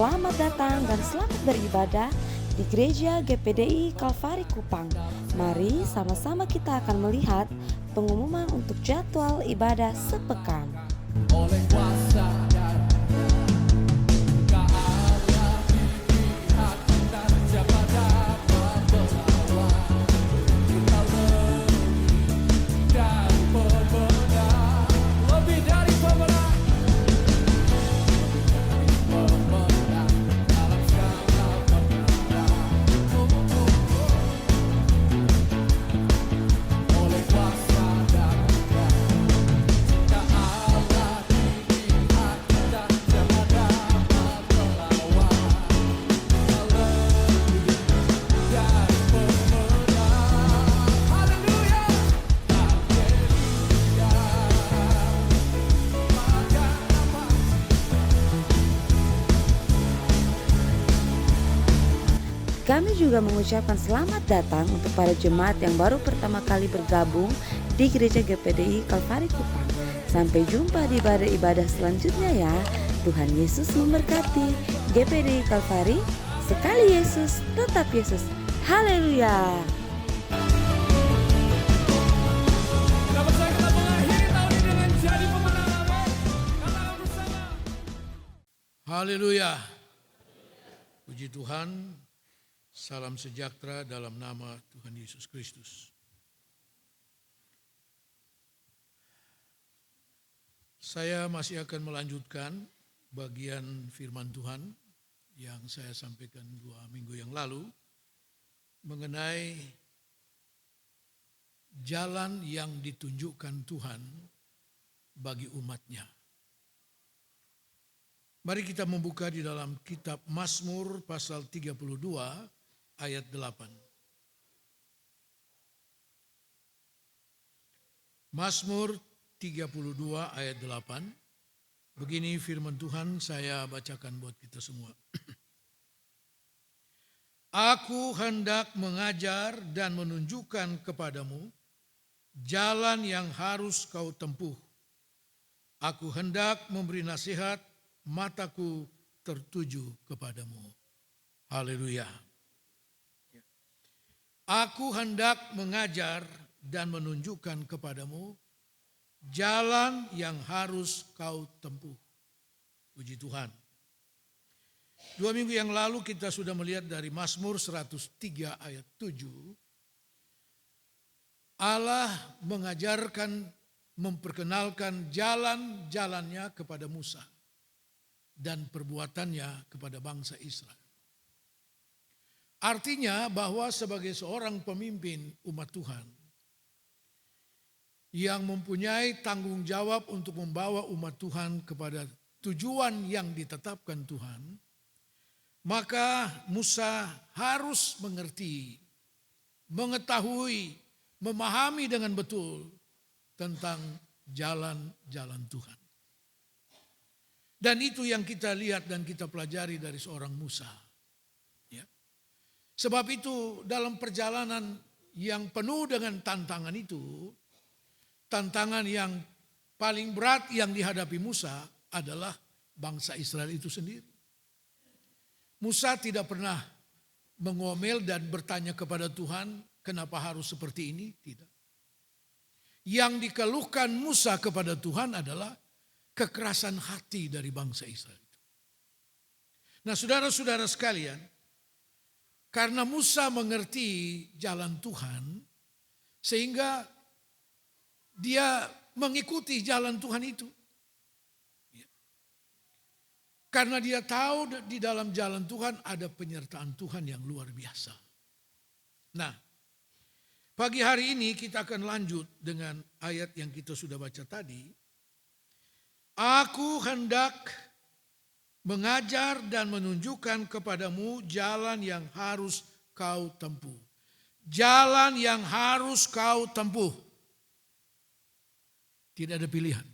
Selamat datang dan selamat beribadah di Gereja GPDI Kalvari Kupang. Mari sama-sama kita akan melihat pengumuman untuk jadwal ibadah sepekan. Oleh kuasa darah ke Allah dilihat dan siapa dapat melawan. Kita lebih dari pemenang, lebih dari pemenang, pemenang dalam segala perkara. Oleh kuasa darah ke Allah dilihat dan siapa dapat melawan. Kita lebih dari pemenang. Haleluya. Haleluya. Maka apa? Kami juga mengucapkan selamat datang untuk para jemaat yang baru pertama kali bergabung di Gereja GPDI Kalvari Kupang. Sampai jumpa di ibadah-ibadah selanjutnya ya. Tuhan Yesus memberkati. GPDI Kalvari, sekali Yesus, tetap Yesus. Haleluya. Kita percaya kita mengakhiri tahun ini dengan jadi pemenang. Amin. Katakan bersama. Haleluya. Puji Tuhan. Salam sejahtera dalam nama Tuhan Yesus Kristus. Saya masih akan melanjutkan bagian firman Tuhan yang saya sampaikan 2 minggu yang lalu mengenai jalan yang ditunjukkan Tuhan bagi umatnya. Mari kita membuka di dalam kitab Mazmur pasal 32 ayat 8. Mazmur 32 ayat 8. Begini firman Tuhan, saya bacakan buat kita semua. Aku hendak mengajar dan menunjukkan kepadamu jalan yang harus kau tempuh. Aku hendak memberi nasihat, mataku tertuju kepadamu. Haleluya. Aku hendak mengajar dan menunjukkan kepadamu jalan yang harus kau tempuh. Puji Tuhan. 2 minggu yang lalu kita sudah melihat dari Mazmur 103 ayat 7. Allah mengajarkan, memperkenalkan jalan-jalannya kepada Musa dan perbuatannya kepada bangsa Israel. Artinya bahwa sebagai seorang pemimpin umat Tuhan yang mempunyai tanggung jawab untuk membawa umat Tuhan kepada tujuan yang ditetapkan Tuhan, maka Musa harus mengerti, mengetahui, memahami dengan betul tentang jalan-jalan Tuhan. Dan itu yang kita lihat dan kita pelajari dari seorang Musa. Ya. Sebab itu dalam perjalanan yang penuh dengan tantangan itu, tantangan yang paling berat yang dihadapi Musa adalah bangsa Israel itu sendiri. Musa tidak pernah mengomel dan bertanya kepada Tuhan, kenapa harus seperti ini? Tidak. Yang dikeluhkan Musa kepada Tuhan adalah kekerasan hati dari bangsa Israel itu. Nah, saudara-saudara sekalian, karena Musa mengerti jalan Tuhan, sehingga dia mengikuti jalan Tuhan itu. Karena dia tahu di dalam jalan Tuhan ada penyertaan Tuhan yang luar biasa. Nah, pagi hari ini kita akan lanjut dengan ayat yang kita sudah baca tadi. Aku hendak mengajar dan menunjukkan kepadamu jalan yang harus kau tempuh. Jalan yang harus kau tempuh. Tidak ada pilihan.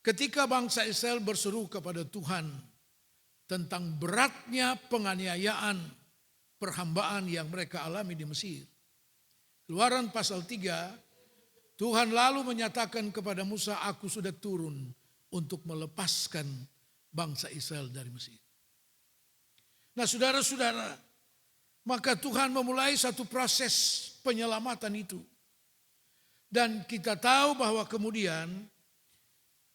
Ketika bangsa Israel berseru kepada Tuhan tentang beratnya penganiayaan, perhambaan yang mereka alami di Mesir. Keluaran pasal 3, Tuhan lalu menyatakan kepada Musa, aku sudah turun untuk melepaskan bangsa Israel dari Mesir. Nah saudara-saudara, maka Tuhan memulai satu proses penyelamatan itu. Dan kita tahu bahwa kemudian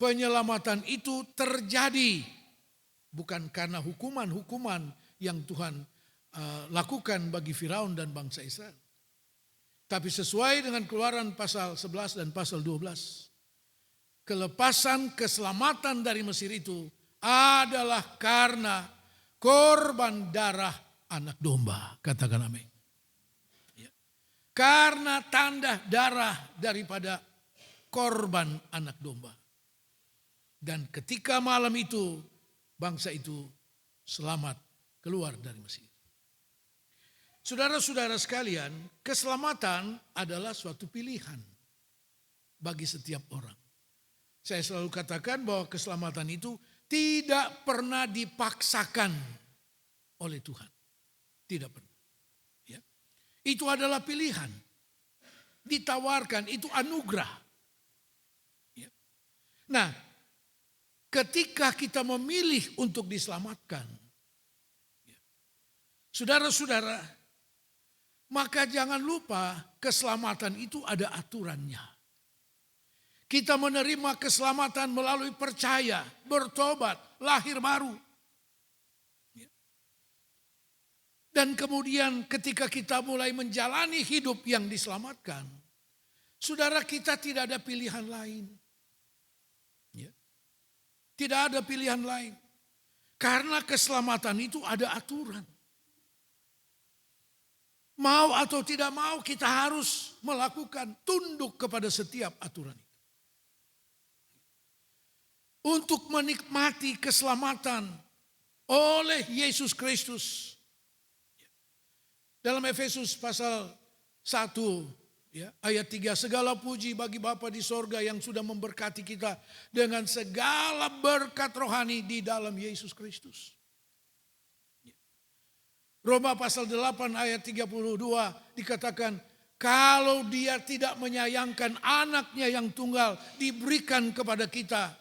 penyelamatan itu terjadi bukan karena hukuman-hukuman yang Tuhan lakukan bagi Firaun dan bangsa Israel. Tapi sesuai dengan Keluaran pasal 11 dan pasal 12. Kelepasan keselamatan dari Mesir itu adalah karena korban darah anak domba. Katakan amin. Ya. Karena tanda darah daripada korban anak domba. Dan ketika malam itu bangsa itu selamat keluar dari Mesir. Saudara-saudara sekalian, keselamatan adalah suatu pilihan bagi setiap orang. Saya selalu katakan bahwa keselamatan itu tidak pernah dipaksakan oleh Tuhan. Tidak pernah. Ya. Itu adalah pilihan. Ditawarkan, itu anugerah. Ya. Nah, ketika kita memilih untuk diselamatkan, ya, saudara-saudara, maka jangan lupa keselamatan itu ada aturannya. Kita menerima keselamatan melalui percaya, bertobat, lahir baru. Dan kemudian ketika kita mulai menjalani hidup yang diselamatkan, saudara, kita tidak ada pilihan lain. Tidak ada pilihan lain. Karena keselamatan itu ada aturan. Mau atau tidak mau kita harus melakukan tunduk kepada setiap aturan itu. Untuk menikmati keselamatan oleh Yesus Kristus. Dalam Efesus pasal 1 ya, ayat 3, segala puji bagi Bapa di sorga yang sudah memberkati kita dengan segala berkat rohani di dalam Yesus Kristus. Roma pasal 8 ayat 32 dikatakan, kalau dia tidak menyayangkan anaknya yang tunggal diberikan kepada kita,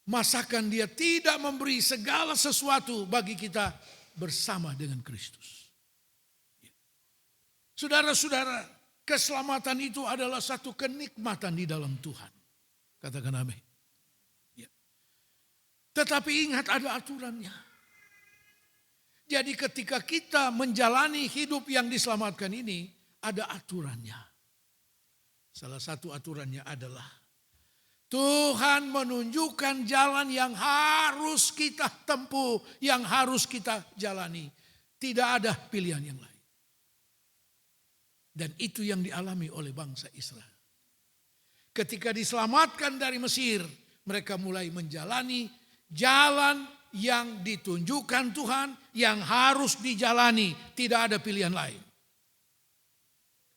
masakan dia tidak memberi segala sesuatu bagi kita bersama dengan Kristus. Saudara-saudara, keselamatan itu adalah satu kenikmatan di dalam Tuhan. Katakan amin. Ya. Tetapi ingat ada aturannya. Jadi ketika kita menjalani hidup yang diselamatkan ini, ada aturannya. Salah satu aturannya adalah Tuhan menunjukkan jalan yang harus kita tempuh, yang harus kita jalani. Tidak ada pilihan yang lain. Dan itu yang dialami oleh bangsa Israel. Ketika diselamatkan dari Mesir, mereka mulai menjalani jalan yang ditunjukkan Tuhan, yang harus dijalani, tidak ada pilihan lain.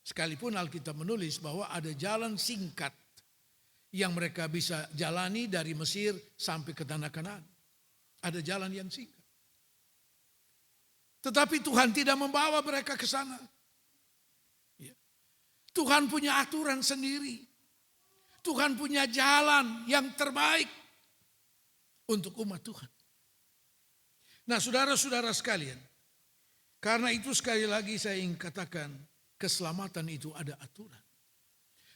Sekalipun Alkitab menulis bahwa ada jalan singkat yang mereka bisa jalani dari Mesir sampai ke tanah Kanaan. Ada jalan yang singkat. Tetapi Tuhan tidak membawa mereka ke sana. Tuhan punya aturan sendiri. Tuhan punya jalan yang terbaik untuk umat Tuhan. Nah saudara-saudara sekalian, karena itu sekali lagi saya ingin katakan, keselamatan itu ada aturan.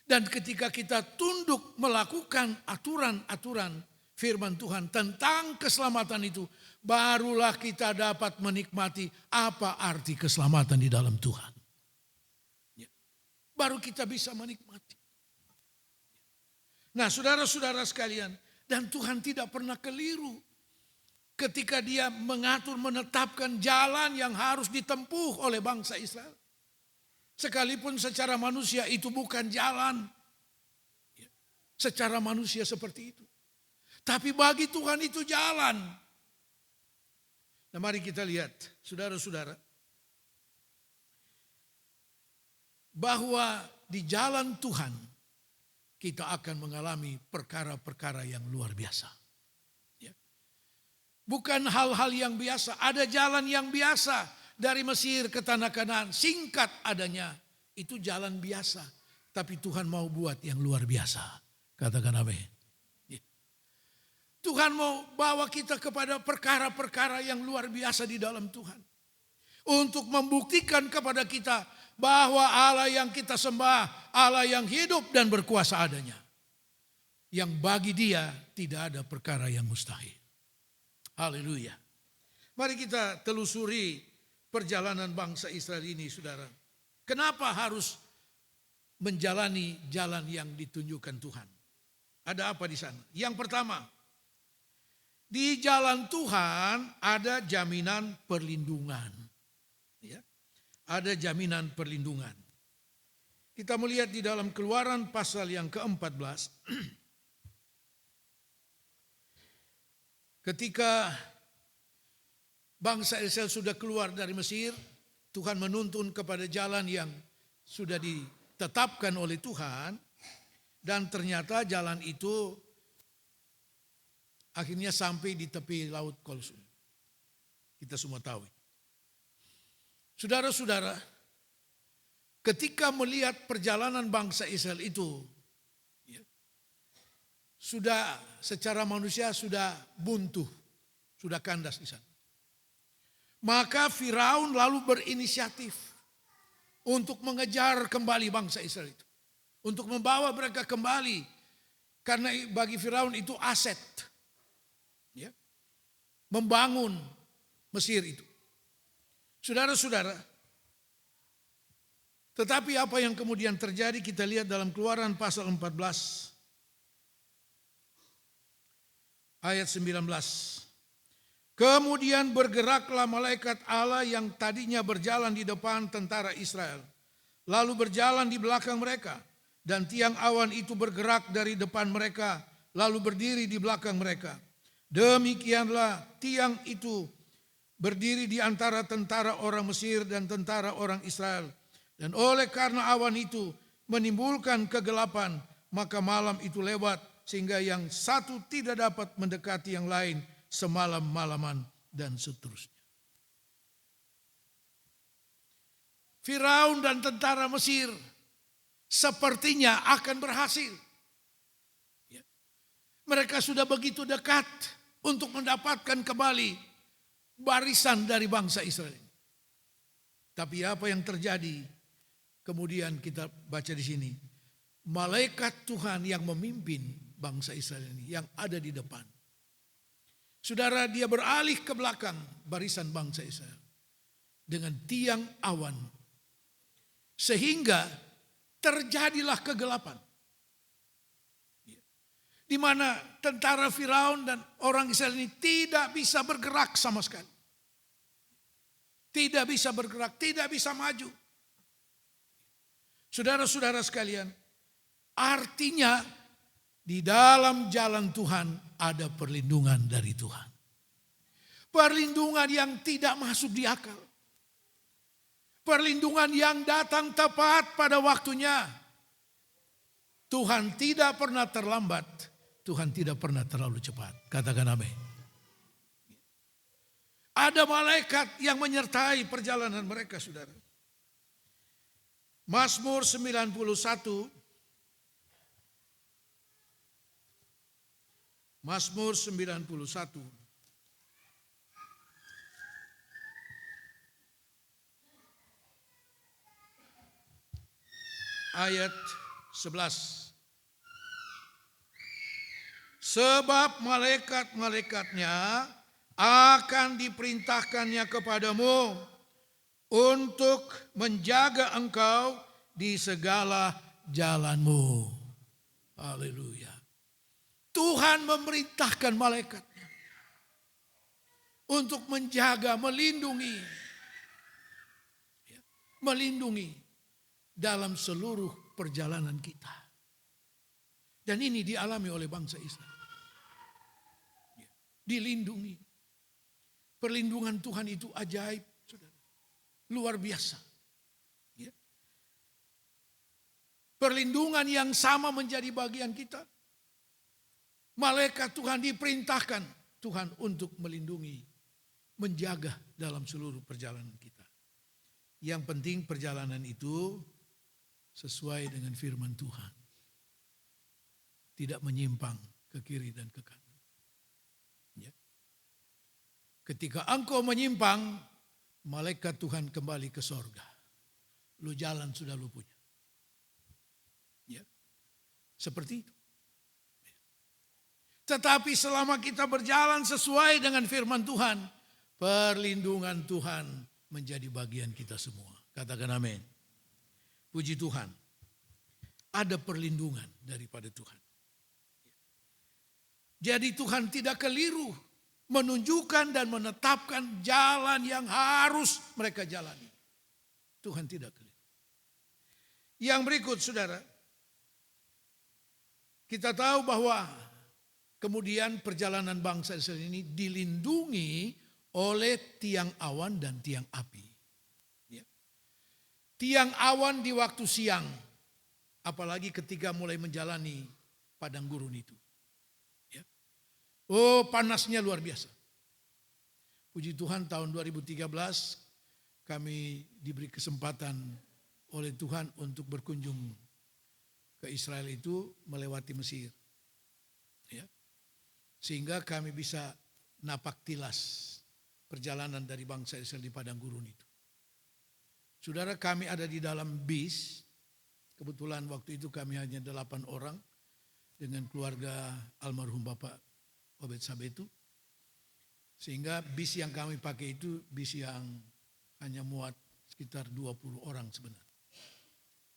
Dan ketika kita tunduk melakukan aturan-aturan firman Tuhan tentang keselamatan itu, barulah kita dapat menikmati apa arti keselamatan di dalam Tuhan. Baru kita bisa menikmati. Nah saudara-saudara sekalian, dan Tuhan tidak pernah keliru ketika dia mengatur, menetapkan jalan yang harus ditempuh oleh bangsa Israel. Sekalipun secara manusia itu bukan jalan. Secara manusia seperti itu. Tapi bagi Tuhan itu jalan. Nah mari kita lihat saudara-saudara. Bahwa di jalan Tuhan kita akan mengalami perkara-perkara yang luar biasa. Bukan hal-hal yang biasa. Ada jalan yang biasa dari Mesir ke tanah Kanaan. Singkat adanya. Itu jalan biasa. Tapi Tuhan mau buat yang luar biasa. Katakan amin. Tuhan mau bawa kita kepada perkara-perkara yang luar biasa di dalam Tuhan. Untuk membuktikan kepada kita bahwa Allah yang kita sembah, Allah yang hidup dan berkuasa adanya. Yang bagi dia tidak ada perkara yang mustahil. Haleluya. Mari kita telusuri perjalanan bangsa Israel ini, saudara. Kenapa harus menjalani jalan yang ditunjukkan Tuhan? Ada apa di sana? Yang pertama, di jalan Tuhan ada jaminan perlindungan. Ya, ada jaminan perlindungan. Kita melihat di dalam Keluaran pasal yang ke-14. Ketika bangsa Israel sudah keluar dari Mesir, Tuhan menuntun kepada jalan yang sudah ditetapkan oleh Tuhan. Dan ternyata jalan itu akhirnya sampai di tepi Laut Kolsum. Kita semua tahu. Saudara-saudara, ketika melihat perjalanan bangsa Israel itu, ya, sudah secara manusia sudah buntu, sudah kandas di sana. Maka Firaun lalu berinisiatif untuk mengejar kembali bangsa Israel itu. Untuk membawa mereka kembali. Karena bagi Firaun itu aset. Ya, membangun Mesir itu. Saudara-saudara, tetapi apa yang kemudian terjadi kita lihat dalam Keluaran pasal 14 ayat 19. Kemudian bergeraklah malaikat Allah yang tadinya berjalan di depan tentara Israel, lalu berjalan di belakang mereka, dan tiang awan itu bergerak dari depan mereka, lalu berdiri di belakang mereka. Demikianlah tiang itu berdiri di antara tentara orang Mesir dan tentara orang Israel. Dan oleh karena awan itu menimbulkan kegelapan, maka malam itu lewat sehingga yang satu tidak dapat mendekati yang lain semalam-malaman dan seterusnya. Firaun dan tentara Mesir sepertinya akan berhasil. Mereka sudah begitu dekat untuk mendapatkan kembali barisan dari bangsa Israel. Tapi apa yang terjadi? Kemudian kita baca di sini. Malaikat Tuhan yang memimpin bangsa Israel ini, yang ada di depan. Saudara, dia beralih ke belakang barisan bangsa Israel dengan tiang awan. Sehingga terjadilah kegelapan. Di mana tentara Firaun dan orang Israel ini tidak bisa bergerak sama sekali. Tidak bisa bergerak, tidak bisa maju. Saudara-saudara sekalian, artinya di dalam jalan Tuhan ada perlindungan dari Tuhan. Perlindungan yang tidak masuk di akal. Perlindungan yang datang tepat pada waktunya. Tuhan tidak pernah terlambat. Tuhan tidak pernah terlalu cepat. Katakan amin. Ada malaikat yang menyertai perjalanan mereka, saudara. Mazmur 91 Mazmur 91 ayat 11. Sebab malaikat-malaikatnya akan diperintahkannya kepadamu untuk menjaga engkau di segala jalanmu. Haleluya. Tuhan memerintahkan malaikatnya untuk menjaga, melindungi. Melindungi dalam seluruh perjalanan kita. Dan ini dialami oleh bangsa Israel. Dilindungi. Perlindungan Tuhan itu ajaib, saudara. Luar biasa. Ya. Perlindungan yang sama menjadi bagian kita. Malaikat Tuhan diperintahkan Tuhan untuk melindungi, menjaga dalam seluruh perjalanan kita. Yang penting perjalanan itu sesuai dengan firman Tuhan. Tidak menyimpang ke kiri dan ke kanan. Ketika engkau menyimpang, malaikat Tuhan kembali ke sorga. Lu jalan sudah lu punya. Ya, seperti itu. Tetapi selama kita berjalan sesuai dengan firman Tuhan, perlindungan Tuhan menjadi bagian kita semua. Katakan amin. Puji Tuhan. Ada perlindungan daripada Tuhan. Jadi Tuhan tidak keliru menunjukkan dan menetapkan jalan yang harus mereka jalani. Tuhan tidak keliru. Yang berikut saudara, kita tahu bahwa kemudian perjalanan bangsa Israel ini dilindungi oleh tiang awan dan tiang api. Ya. Tiang awan di waktu siang, apalagi ketika mulai menjalani padang gurun itu. Ya. Oh, panasnya luar biasa. Puji Tuhan tahun 2013 kami diberi kesempatan oleh Tuhan untuk berkunjung ke Israel itu melewati Mesir. Ya. Sehingga kami bisa napak tilas perjalanan dari bangsa Israel di padang gurun itu. Saudara, kami ada di dalam bis. Kebetulan waktu itu kami hanya 8 orang dengan keluarga almarhum Bapak Obed Sabetu. Sehingga bis yang kami pakai itu bis yang hanya muat sekitar 20 orang sebenarnya.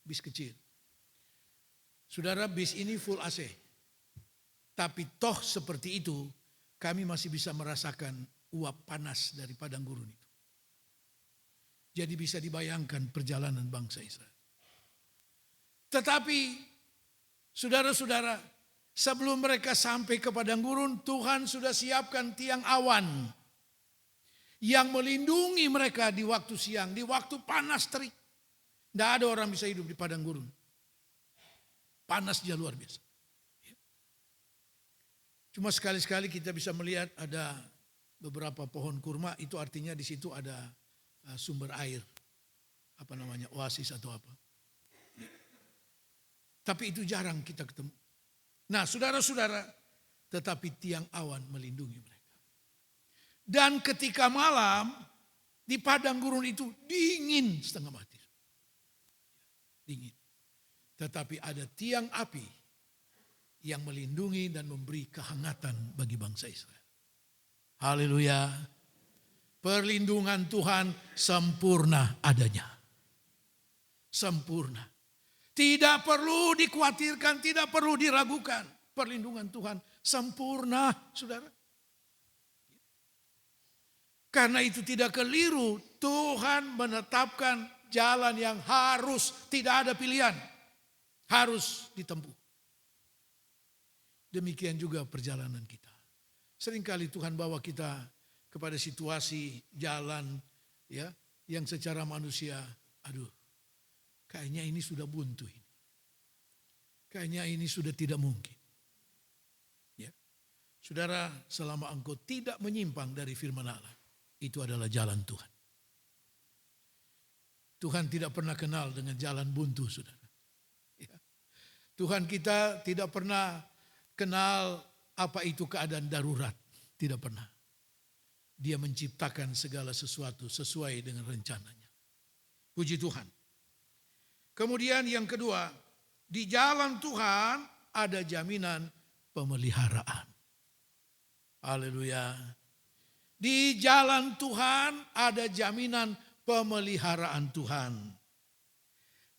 Bis kecil. Saudara, bis ini full AC. Tapi toh seperti itu, kami masih bisa merasakan uap panas dari padang gurun itu. Jadi bisa dibayangkan perjalanan bangsa Israel. Tetapi, saudara-saudara, sebelum mereka sampai ke padang gurun, Tuhan sudah siapkan tiang awan yang melindungi mereka di waktu siang, di waktu panas terik. Tidak ada orang bisa hidup di padang gurun. Panasnya luar biasa. Cuma sekali-sekali kita bisa melihat ada beberapa pohon kurma, itu artinya di situ ada sumber air. Apa namanya, oasis atau apa. Tapi itu jarang kita ketemu. Nah, saudara-saudara, tetapi tiang awan melindungi mereka. Dan ketika malam, di padang gurun itu dingin setengah mati. Dingin. Tetapi ada tiang api yang melindungi dan memberi kehangatan bagi bangsa Israel. Haleluya. Perlindungan Tuhan sempurna adanya. Sempurna. Tidak perlu dikhawatirkan, tidak perlu diragukan. Perlindungan Tuhan sempurna, saudara. Karena itu tidak keliru, Tuhan menetapkan jalan yang harus, tidak ada pilihan. Harus ditempuh. Demikian juga perjalanan kita. Seringkali Tuhan bawa kita kepada situasi jalan ya yang secara manusia, aduh, kayaknya ini sudah buntu ini. Kayaknya ini sudah tidak mungkin. Ya. Saudara, selama engkau tidak menyimpang dari firman Allah, itu adalah jalan Tuhan. Tuhan tidak pernah kenal dengan jalan buntu, saudara. Ya. Tuhan kita tidak pernah kenal apa itu keadaan darurat. Tidak pernah. Dia menciptakan segala sesuatu sesuai dengan rencananya. Puji Tuhan. Kemudian yang kedua, di jalan Tuhan ada jaminan pemeliharaan. Haleluya. Di jalan Tuhan ada jaminan pemeliharaan Tuhan.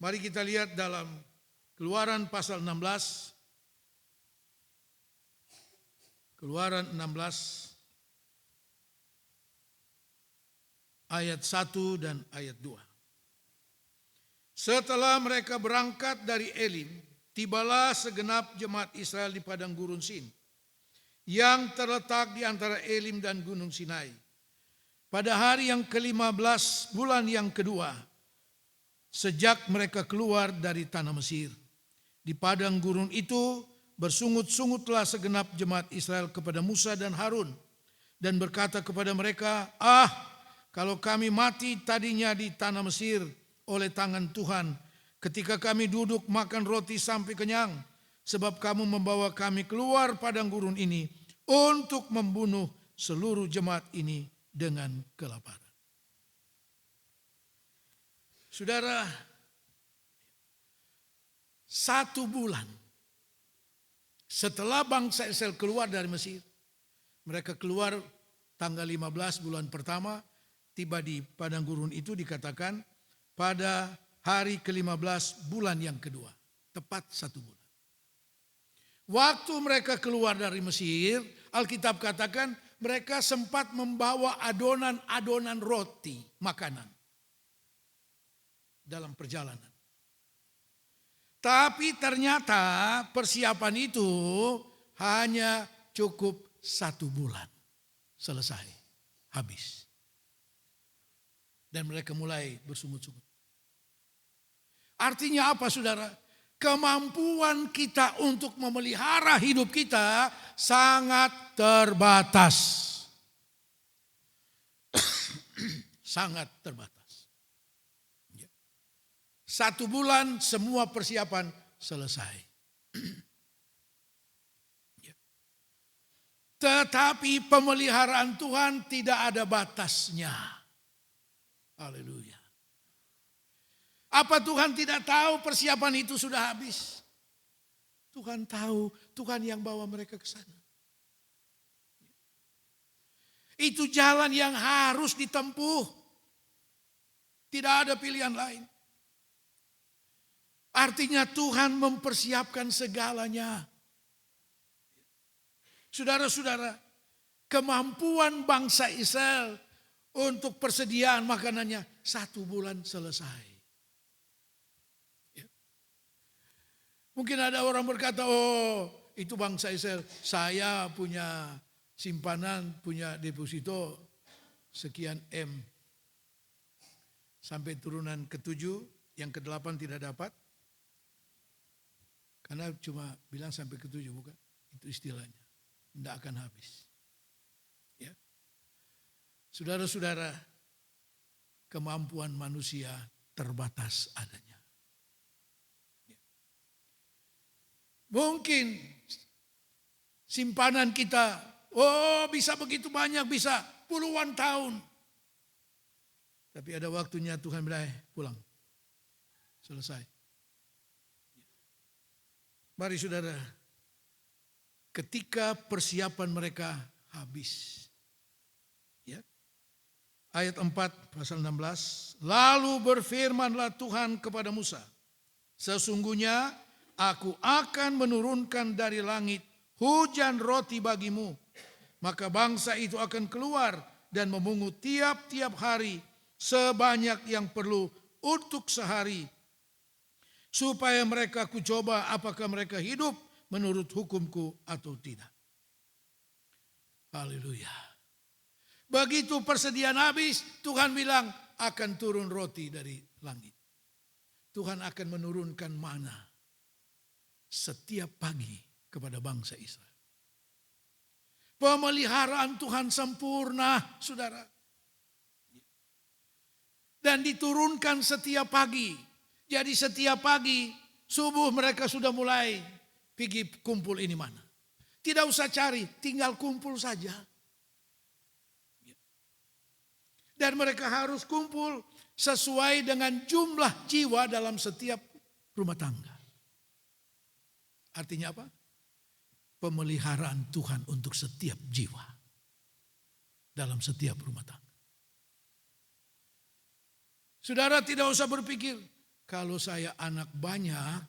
Mari kita lihat dalam Keluaran pasal 16. Keluaran 16 ayat 1 dan ayat 2. Setelah mereka berangkat dari Elim, tibalah segenap jemaat Israel di padang gurun Sin, yang terletak di antara Elim dan gunung Sinai. Pada hari yang ke-15 bulan yang kedua, sejak mereka keluar dari tanah Mesir. Di padang gurun itu bersungut-sungutlah segenap jemaat Israel kepada Musa dan Harun, dan berkata kepada mereka, kalau kami mati tadinya di tanah Mesir oleh tangan Tuhan, ketika kami duduk makan roti sampai kenyang, sebab kamu membawa kami keluar padang gurun ini untuk membunuh seluruh jemaat ini dengan kelaparan. Saudara, 1 bulan setelah bangsa Israel keluar dari Mesir, mereka keluar tanggal 15 bulan pertama, tiba di padang gurun itu dikatakan pada hari ke-15 bulan yang kedua, tepat 1 bulan. Waktu mereka keluar dari Mesir, Alkitab katakan mereka sempat membawa adonan-adonan roti, makanan dalam perjalanan. Tapi ternyata persiapan itu hanya cukup 1 bulan. Selesai, habis. Dan mereka mulai bersungut-sungut. Artinya apa, saudara? Kemampuan kita untuk memelihara hidup kita sangat terbatas. Sangat terbatas. 1 bulan semua persiapan selesai. Tetapi pemeliharaan Tuhan tidak ada batasnya. Haleluya. Apa Tuhan tidak tahu persiapan itu sudah habis? Tuhan tahu, Tuhan yang bawa mereka ke sana. Itu jalan yang harus ditempuh. Tidak ada pilihan lain. Artinya Tuhan mempersiapkan segalanya. Saudara-saudara, kemampuan bangsa Israel untuk persediaan makanannya 1 bulan selesai. Mungkin ada orang berkata, oh itu bangsa Israel, saya punya simpanan, punya deposito sekian M. Sampai turunan ke-7, yang ke-8 tidak dapat. Karena cuma bilang sampai ke-7, bukan? Itu istilahnya. Tidak akan habis. Ya. Saudara-saudara, kemampuan manusia terbatas adanya. Ya. Mungkin simpanan kita, oh bisa begitu banyak, bisa puluhan tahun. Tapi ada waktunya Tuhan bilang, pulang. Selesai. Mari saudara, ketika persiapan mereka habis. Ya. Ayat 4 pasal 16. Lalu berfirmanlah Tuhan kepada Musa. Sesungguhnya aku akan menurunkan dari langit hujan roti bagimu. Maka bangsa itu akan keluar dan memungut tiap-tiap hari sebanyak yang perlu untuk sehari. Supaya mereka kucoba apakah mereka hidup menurut hukumku atau tidak. Haleluya. Begitu persediaan habis, Tuhan bilang akan turun roti dari langit. Tuhan akan menurunkan mana setiap pagi kepada bangsa Israel. Pemeliharaan Tuhan sempurna, saudara. Dan diturunkan setiap pagi. Jadi setiap pagi subuh mereka sudah mulai pergi kumpul ini mana. Tidak usah cari, tinggal kumpul saja. Dan mereka harus kumpul sesuai dengan jumlah jiwa dalam setiap rumah tangga. Artinya apa? Pemeliharaan Tuhan untuk setiap jiwa dalam setiap rumah tangga. Saudara tidak usah berpikir, kalau saya anak banyak,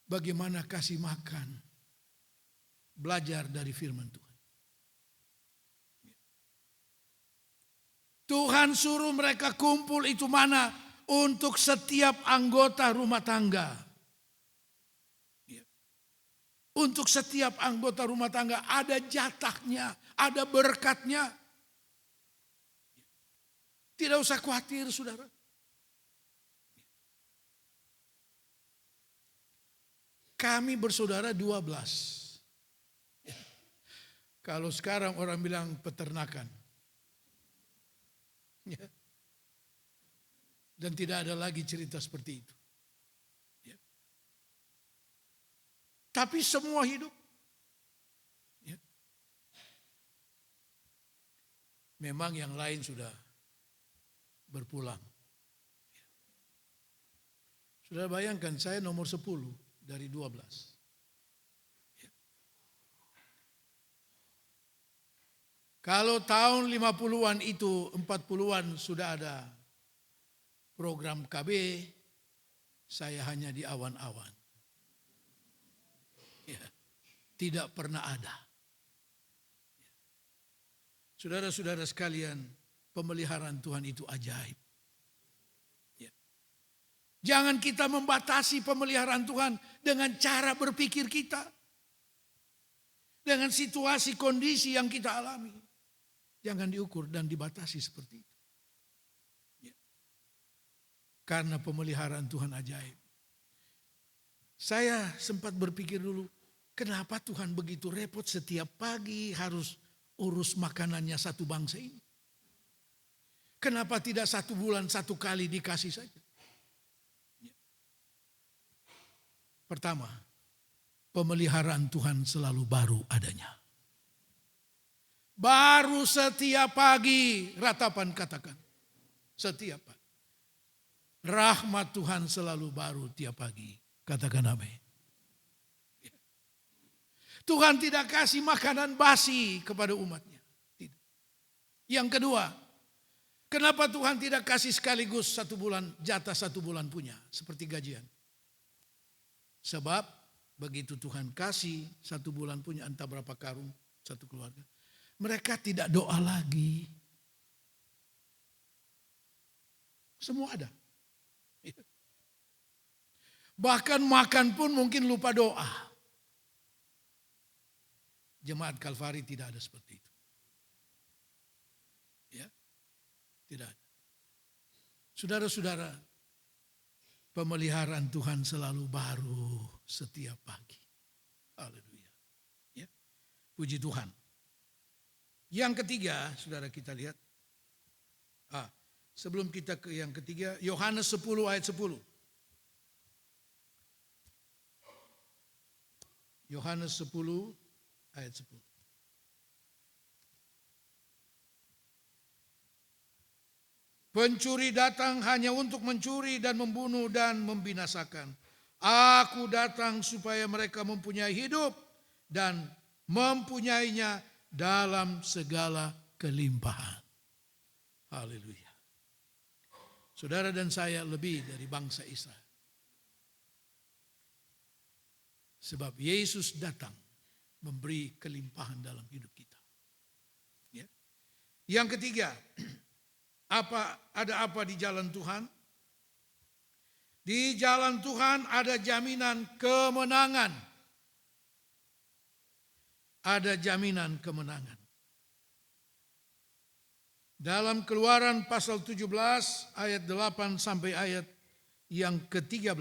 bagaimana kasih makan? Belajar dari firman Tuhan. Tuhan suruh mereka kumpul itu mana? Untuk setiap anggota rumah tangga. Untuk setiap anggota rumah tangga ada jatahnya, ada berkatnya. Tidak usah khawatir, saudara. Kami bersaudara 12. Kalau sekarang orang bilang peternakan. Ya. Dan tidak ada lagi cerita seperti itu. Ya. Tapi semua hidup. Ya. Memang yang lain sudah berpulang. Sudah bayangkan saya nomor 10 dari 12. Kalau tahun 50-an itu 40-an sudah ada program KB, saya hanya di awan-awan. Ya, tidak pernah ada. Saudara-saudara sekalian, pemeliharaan Tuhan itu ajaib. Ya. Jangan kita membatasi pemeliharaan Tuhan dengan cara berpikir kita. Dengan situasi kondisi yang kita alami. Jangan diukur dan dibatasi seperti itu. Ya. Karena pemeliharaan Tuhan ajaib. Saya sempat berpikir dulu, kenapa Tuhan begitu repot setiap pagi harus urus makanannya satu bangsa ini? Kenapa tidak 1 bulan 1 kali dikasih saja? Ya. Pertama, pemeliharaan Tuhan selalu baru adanya. Baru setiap pagi, ratapan katakan. Setiap pagi. Rahmat Tuhan selalu baru tiap pagi. Katakan amin. Tuhan tidak kasih makanan basi kepada umatnya. Tidak. Yang kedua, kenapa Tuhan tidak kasih sekaligus 1 bulan, jatah 1 bulan punya. Seperti gajian. Sebab begitu Tuhan kasih 1 bulan punya entah berapa karung satu keluarga. Mereka tidak doa lagi. Semua ada. Bahkan makan pun mungkin lupa doa. Jemaat Kalvari tidak ada seperti itu. Ya, tidak ada. Saudara-saudara, pemeliharaan Tuhan selalu baru setiap pagi. Haleluya. Ya, puji Tuhan. Yang ketiga, saudara kita lihat. Sebelum kita ke yang ketiga, Yohanes 10 ayat 10. Yohanes 10 ayat 10. Pencuri datang hanya untuk mencuri dan membunuh dan membinasakan. Aku datang supaya mereka mempunyai hidup dan mempunyainya dalam segala kelimpahan. Haleluya. Saudara dan saya lebih dari bangsa Israel. Sebab Yesus datang memberi kelimpahan dalam hidup kita. Ya. Yang ketiga, ada apa di jalan Tuhan? Di jalan Tuhan ada jaminan kemenangan. Ada jaminan kemenangan. Dalam Keluaran pasal 17 ayat 8 sampai ayat yang ke-13,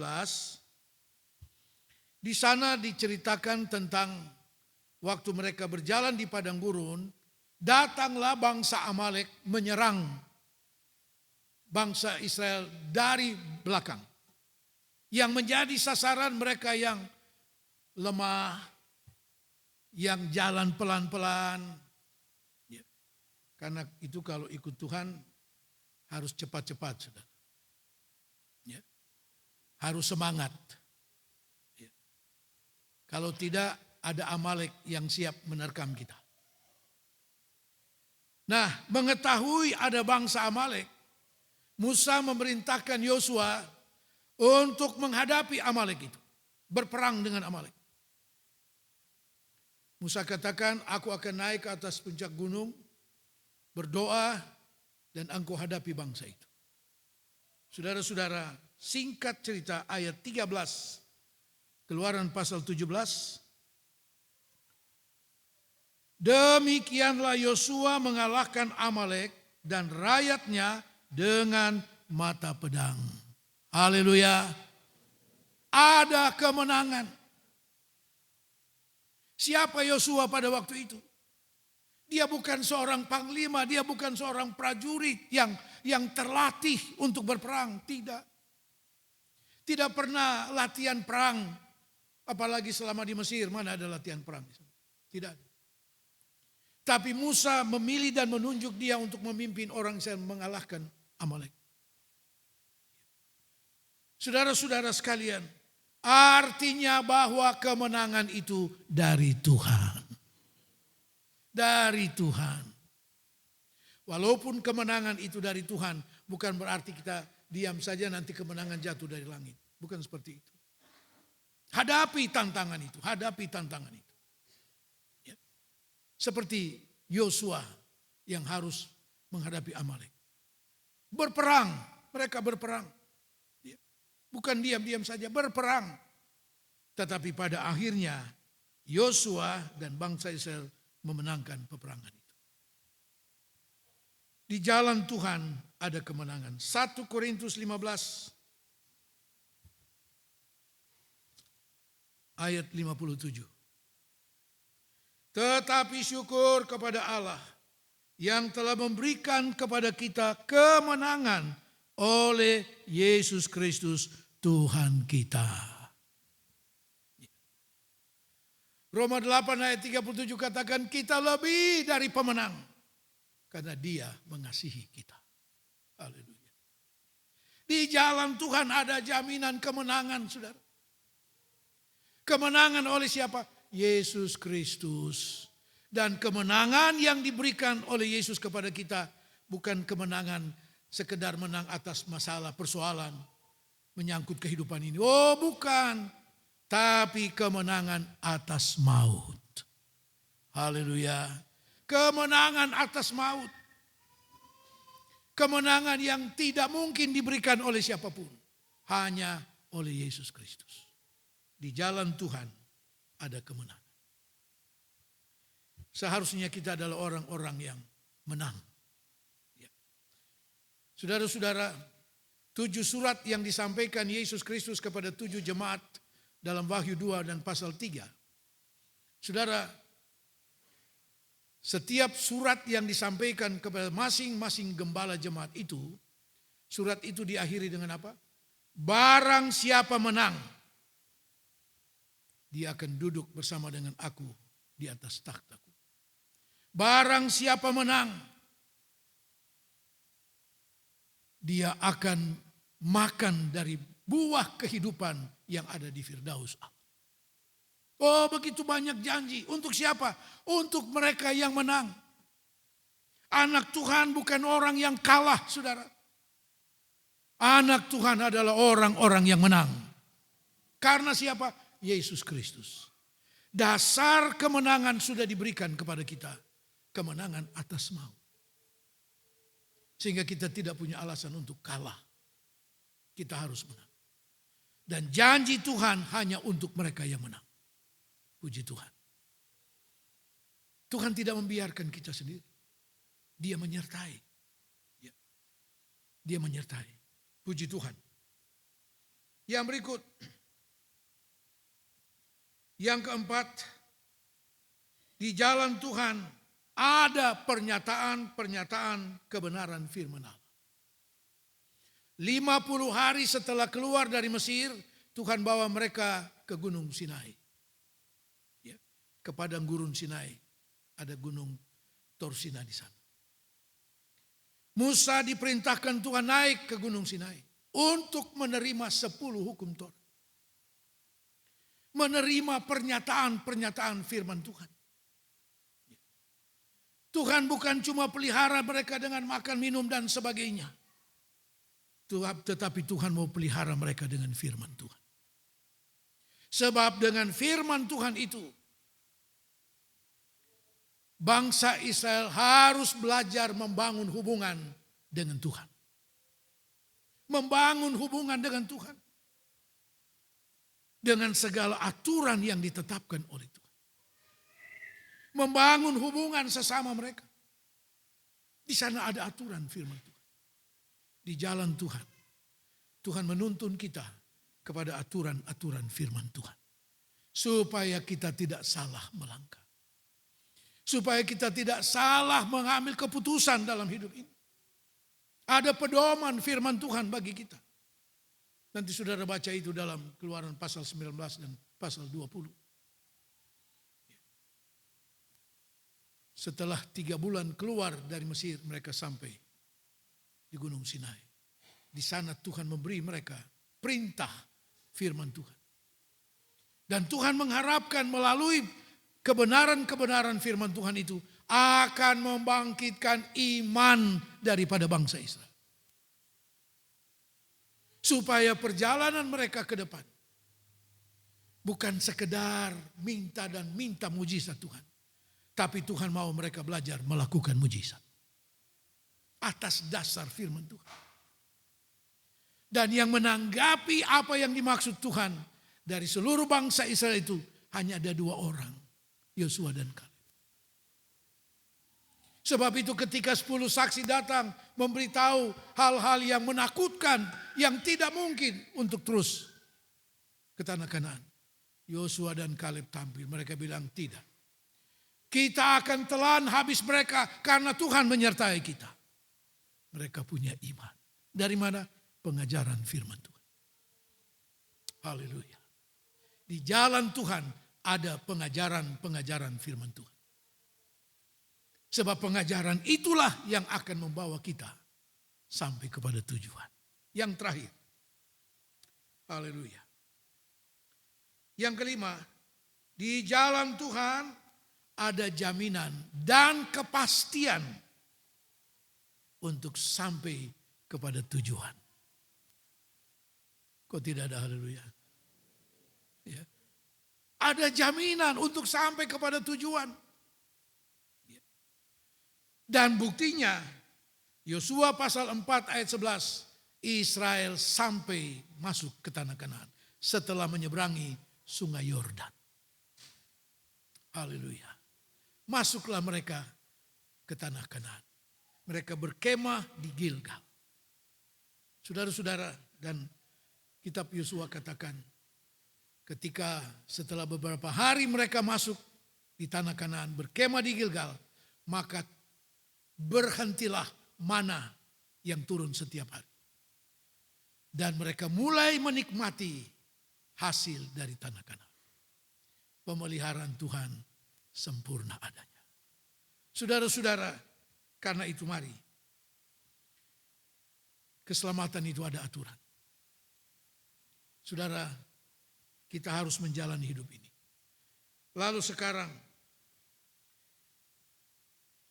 di sana diceritakan tentang waktu mereka berjalan di padang gurun, datanglah bangsa Amalek menyerang bangsa Israel dari belakang. Yang menjadi sasaran mereka yang lemah, yang jalan pelan-pelan. Ya. Karena itu kalau ikut Tuhan harus cepat-cepat, saudara. Ya. Harus semangat. Ya. Kalau tidak, ada Amalek yang siap menerkam kita. Nah, mengetahui ada bangsa Amalek, Musa memerintahkan Yosua untuk menghadapi Amalek itu. Berperang dengan Amalek. Musa katakan, aku akan naik ke atas puncak gunung, berdoa, dan engkau hadapi bangsa itu. Saudara-saudara, singkat cerita ayat 13, Keluaran pasal 17. Demikianlah Yosua mengalahkan Amalek dan rakyatnya dengan mata pedang. Haleluya. Ada kemenangan. Siapa Yosua pada waktu itu? Dia bukan seorang panglima, dia bukan seorang prajurit yang terlatih untuk berperang. Tidak. Tidak pernah latihan perang. Apalagi selama di Mesir, mana ada latihan perang? Tidak. Tapi Musa memilih dan menunjuk dia untuk memimpin orang Israel mengalahkan Amalek. Saudara-saudara sekalian, artinya bahwa kemenangan itu dari Tuhan. Dari Tuhan. Walaupun kemenangan itu dari Tuhan, bukan berarti kita diam saja nanti kemenangan jatuh dari langit. Bukan seperti itu. Hadapi tantangan itu, hadapi tantangan itu. Ya. Seperti Yosua yang harus menghadapi Amalek. Berperang, mereka berperang. Ya. Bukan diam-diam saja, berperang. Tetapi pada akhirnya Yosua dan bangsa Israel memenangkan peperangan itu. Di jalan Tuhan ada kemenangan. 1 Korintus 15 ayat 57. Tetapi syukur kepada Allah yang telah memberikan kepada kita kemenangan oleh Yesus Kristus Tuhan kita. Roma 8 ayat 37 katakan kita lebih dari pemenang. Karena dia mengasihi kita. Haleluya. Di jalan Tuhan ada jaminan kemenangan, saudara. Kemenangan oleh siapa? Yesus Kristus. Dan kemenangan yang diberikan oleh Yesus kepada kita bukan kemenangan sekedar menang atas masalah, persoalan, menyangkut kehidupan ini. Oh bukan. Tapi kemenangan atas maut. Haleluya. Kemenangan atas maut. Kemenangan yang tidak mungkin diberikan oleh siapapun. Hanya oleh Yesus Kristus. Di jalan Tuhan ada kemenangan. Seharusnya kita adalah orang-orang yang menang. Ya. Saudara-saudara, 7 surat yang disampaikan Yesus Kristus kepada 7 jemaat dalam Wahyu 2 dan pasal 3. Saudara, setiap surat yang disampaikan kepada masing-masing gembala jemaat itu, surat itu diakhiri dengan apa? Barang siapa menang, dia akan duduk bersama dengan aku di atas takhtaku. Barang siapa menang, dia akan makan dari buah kehidupan yang ada di Firdaus Allah. Oh begitu banyak janji. Untuk siapa? Untuk mereka yang menang. Anak Tuhan bukan orang yang kalah, saudara. Anak Tuhan adalah orang-orang yang menang. Karena siapa? Yesus Kristus. Dasar kemenangan sudah diberikan kepada kita. Kemenangan atas maut. Sehingga kita tidak punya alasan untuk kalah. Kita harus menang. Dan janji Tuhan hanya untuk mereka yang menang. Puji Tuhan. Tuhan tidak membiarkan kita sendiri. Dia menyertai. Ya. Dia menyertai. Puji Tuhan. Yang berikut. Yang keempat. Di jalan Tuhan ada pernyataan-pernyataan kebenaran firman Allah. 50 hari setelah keluar dari Mesir, Tuhan bawa mereka ke Gunung Sinai. Ke padang gurun Sinai. Ada gunung Torsina di sana. Musa diperintahkan Tuhan naik ke gunung Sinai. Untuk menerima 10 hukum Taurat. Menerima pernyataan-pernyataan firman Tuhan. Tuhan bukan cuma pelihara mereka dengan makan, minum dan sebagainya. Tetapi Tuhan mau pelihara mereka dengan firman Tuhan. Sebab dengan firman Tuhan itu, bangsa Israel harus belajar membangun hubungan dengan Tuhan. Membangun hubungan dengan Tuhan. Dengan segala aturan yang ditetapkan oleh Tuhan. Membangun hubungan sesama mereka. Di sana ada aturan firman Tuhan. Di jalan Tuhan. Tuhan menuntun kita kepada aturan-aturan firman Tuhan. Supaya kita tidak salah melangkah. Supaya kita tidak salah mengambil keputusan dalam hidup ini. Ada pedoman firman Tuhan bagi kita. Nanti saudara baca itu dalam Keluaran pasal 19 dan pasal 20. 1 Setelah 3 bulan keluar dari Mesir, mereka sampai di Gunung Sinai. Di sana Tuhan memberi mereka perintah firman Tuhan. Dan Tuhan mengharapkan melalui kebenaran-kebenaran firman Tuhan itu akan membangkitkan iman daripada bangsa Israel. Supaya perjalanan mereka ke depan bukan sekedar minta dan minta mujizat Tuhan. Tapi Tuhan mau mereka belajar melakukan mujizat. Atas dasar firman Tuhan. Dan yang menanggapi apa yang dimaksud Tuhan dari seluruh bangsa Israel itu hanya ada 2 orang. Yosua dan Kaleb. Sebab itu ketika 10 saksi datang memberitahu hal-hal yang menakutkan. Yang tidak mungkin untuk terus ke tanah Kanaan. Yosua dan Kaleb tampil. Mereka bilang tidak. Kita akan telan habis mereka karena Tuhan menyertai kita. Mereka punya iman. Dari mana? Pengajaran firman Tuhan. Haleluya. Di jalan Tuhan ada pengajaran-pengajaran firman Tuhan. Sebab pengajaran itulah yang akan membawa kita sampai kepada tujuan. Yang terakhir. Haleluya. Yang kelima, di jalan Tuhan ada jaminan dan kepastian untuk sampai kepada tujuan. Kok tidak ada haleluya? Ya. Ada jaminan untuk sampai kepada tujuan. Ya. Dan buktinya Yosua pasal 4 ayat 11, Israel sampai masuk ke tanah Kanaan setelah menyeberangi sungai Yordan. Haleluya. Masuklah mereka ke tanah Kanaan. Mereka berkemah di Gilgal. Saudara-saudara, dan kitab Yosua katakan, ketika setelah beberapa hari mereka masuk di tanah Kanaan, berkemah di Gilgal, maka berhentilah mana yang turun setiap hari. Dan mereka mulai menikmati hasil dari tanah Kanaan. Pemeliharaan Tuhan sempurna adanya. Saudara-saudara, karena itu mari. Keselamatan itu ada aturan. Saudara, kita harus menjalani hidup ini. Lalu sekarang,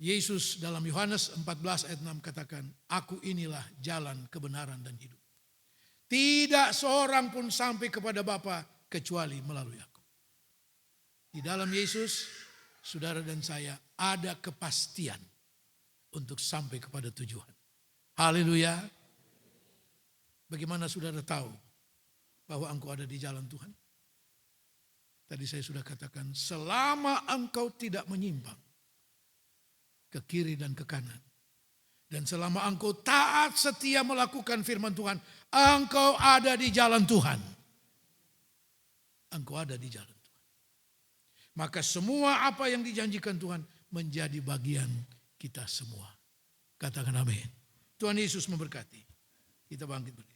Yesus dalam Yohanes 14 ayat 6 katakan, aku inilah jalan kebenaran dan hidup. Tidak seorang pun sampai kepada Bapa kecuali melalui aku. Di dalam Yesus, saudara dan saya ada kepastian untuk sampai kepada tujuan. Haleluya. Bagaimana saudara tahu bahwa engkau ada di jalan Tuhan? Tadi saya sudah katakan, selama engkau tidak menyimpang ke kiri dan ke kanan. Dan selama engkau taat setia melakukan firman Tuhan, engkau ada di jalan Tuhan. Engkau ada di jalan Tuhan. Maka semua apa yang dijanjikan Tuhan menjadi bagian kita semua. Katakan amin. Tuhan Yesus memberkati. Kita bangkit berdiri.